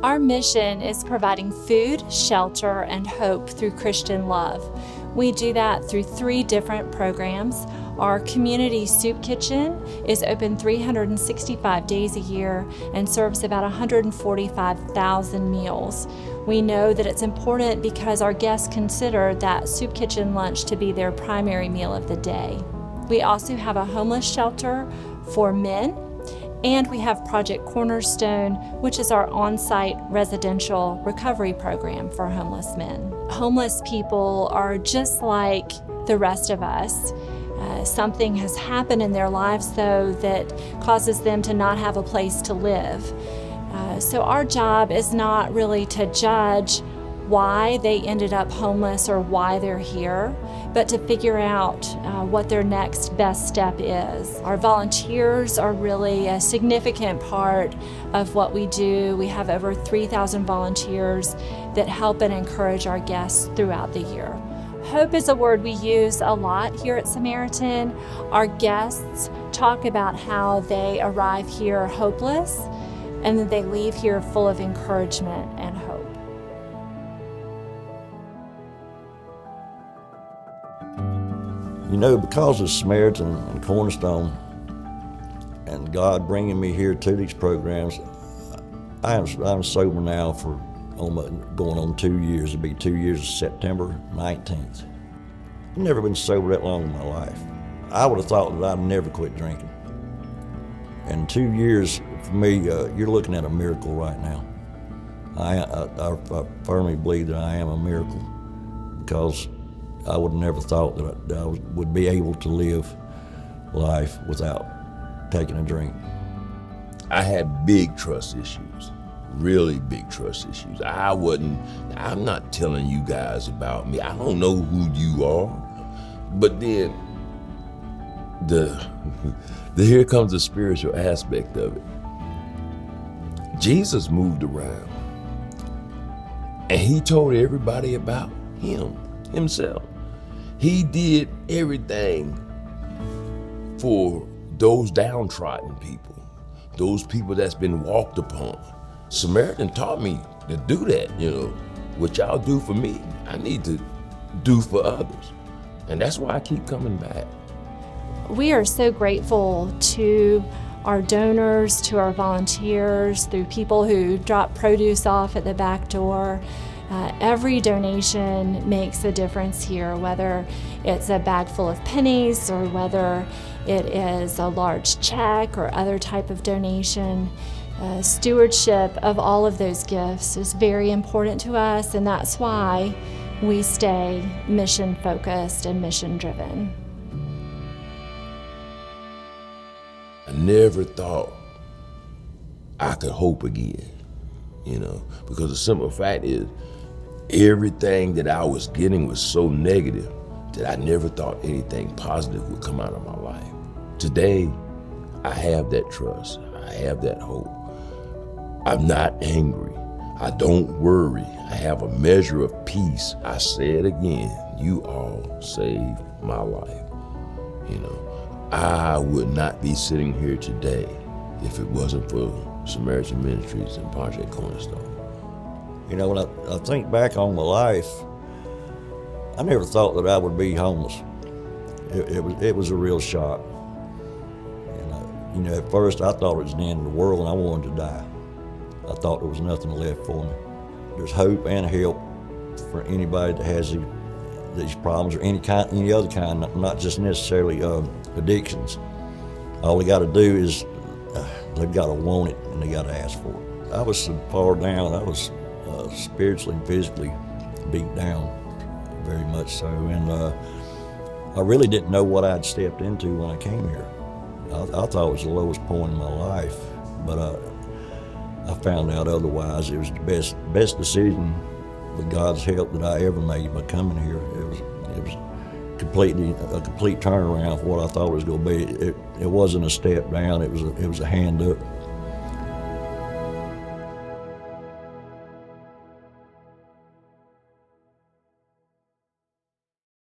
Our mission is providing food, shelter, and hope through Christian love. We do that through 3 different programs. Our community soup kitchen is open 365 days a year and serves about 145,000 meals. We know that it's important because our guests consider that soup kitchen lunch to be their primary meal of the day. We also have a homeless shelter for men, and we have Project Cornerstone, which is our on-site residential recovery program for homeless men. Homeless people are just like the rest of us. Something has happened in their lives, though, that causes them to not have a place to live. So our job is not really to judge why they ended up homeless or why they're here, but to figure out what their next best step is. Our volunteers are really a significant part of what we do. We have over 3,000 volunteers that help and encourage our guests throughout the year. Hope is a word we use a lot here at Samaritan. Our guests talk about how they arrive here hopeless and then they leave here full of encouragement and hope. You know, because of Samaritan and Cornerstone and God bringing me here to these programs, I'm sober now for going on 2 years. It'll be 2 years, September 19th. I've never been sober that long in my life. I would have thought that I'd never quit drinking. And 2 years, for me, you're looking at a miracle right now. I firmly believe that I am a miracle because I would have never thought that I would be able to live life without taking a drink. I had big trust issues, really big trust issues. I'm not telling you guys about me. I don't know who you are. But then, here comes the spiritual aspect of it. Jesus moved around, and he told everybody about himself. He did everything for those downtrodden people, those people that's been walked upon. Samaritan taught me to do that, What y'all do for me, I need to do for others. And that's why I keep coming back. We are so grateful to our donors, to our volunteers, through people who drop produce off at the back door. Every donation makes a difference here, whether it's a bag full of pennies or whether it is a large check or other type of donation. Stewardship of all of those gifts is very important to us, and that's why we stay mission-focused and mission-driven. I never thought I could hope again, because the simple fact is, everything that I was getting was so negative that I never thought anything positive would come out of my life. Today, I have that trust. I have that hope. I'm not angry. I don't worry. I have a measure of peace. I say it again, you all saved my life. I would not be sitting here today if it wasn't for Samaritan Ministries and Project Cornerstone. When I think back on my life, I never thought that I would be homeless. It was a real shock. And at first I thought it was the end of the world and I wanted to die. I thought there was nothing left for me. There's hope and help for anybody that has these problems or any other kind, not just necessarily addictions. All they got to do is they've got to want it and they got to ask for it. I was so far down. I was spiritually and physically beat down, very much so, and I really didn't know what I'd stepped into when I came here. I thought it was the lowest point in my life, but I found out otherwise. It was the best decision with God's help that I ever made by coming here. It was a complete turnaround for what I thought it was going to be. It wasn't a step down. It was a hand up.